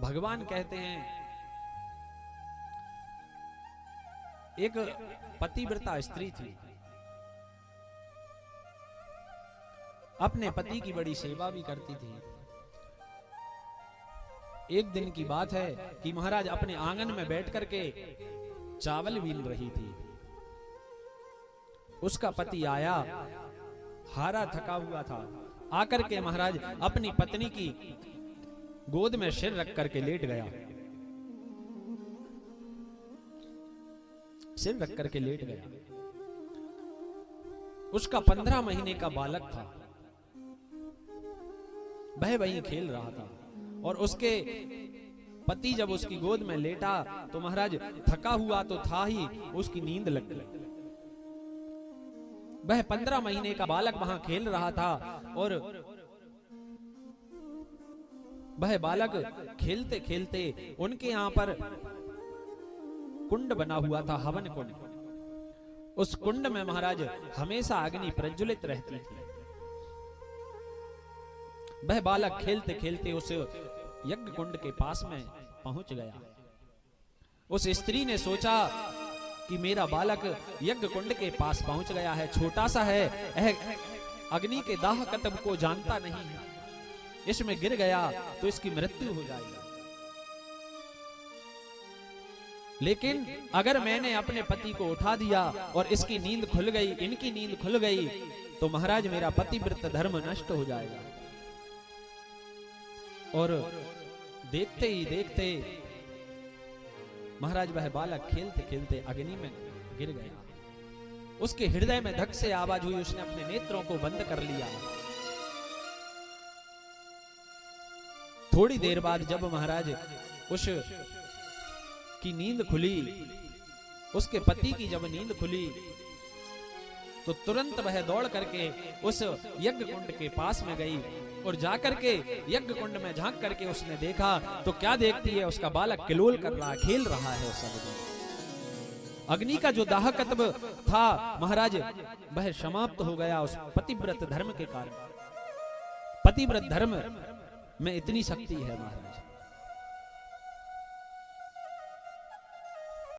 भगवान कहते हैं, एक पतिव्रता स्त्री थी, अपने पति की बड़ी सेवा भी करती थी। एक दिन की बात है कि महाराज अपने आंगन में बैठ करके चावल बीन रही थी। उसका पति आया, हारा थका हुआ था, आकर के महाराज अपनी पत्नी की गोद में सिर रख करके लेट गया, सिर रख करके लेट गया। उसका 15 महीने का बालक था, वह वहीं खेल रहा था और उसके पति जब उसकी गोद में लेटा तो महाराज थका हुआ तो था ही, उसकी नींद लग गई। वह 15 महीने का बालक वहां खेल रहा था और वह बालक खेलते खेलते उनके यहां पर कुंड बना हुआ था, हवन कुंड। उस कुंड में महाराज हमेशा अग्नि प्रज्वलित रहती थी। वह बालक खेलते खेलते उस यज्ञ कुंड के पास में पहुंच गया। उस स्त्री ने सोचा कि मेरा बालक यज्ञ कुंड के पास पहुंच गया है, छोटा सा है, अग्नि के दाह कतब को जानता नहीं है, इसमें गिर गया तो इसकी मृत्यु हो जाएगी। लेकिन अगर मैंने अपने पति को उठा दिया और इसकी नींद खुल गई, इनकी नींद खुल गई, तो महाराज मेरा पतिव्रत धर्म नष्ट हो जाएगा। और देखते ही देखते महाराज वह बालक खेलते खेलते अग्नि में गिर गया। उसके हृदय में धक से आवाज हुई, उसने अपने नेत्रों को बंद कर लिया। थोड़ी देर बाद जब महाराज उस की नींद खुली, उसके पति की जब नींद खुली तो तुरंत वह दौड़ करके उस यज्ञ कुंड के पास में गई और जाकर के यज्ञ कुंड में झांक करके उसने देखा तो क्या देखती है, उसका बालक किलोल कर रहा, खेल रहा है उस अग्नि का जो दाह कतब था महाराज वह समाप्त हो गया उस पतिव्रत धर्म के कारण। पतिव्रत धर्म में इतनी शक्ति है महाराज।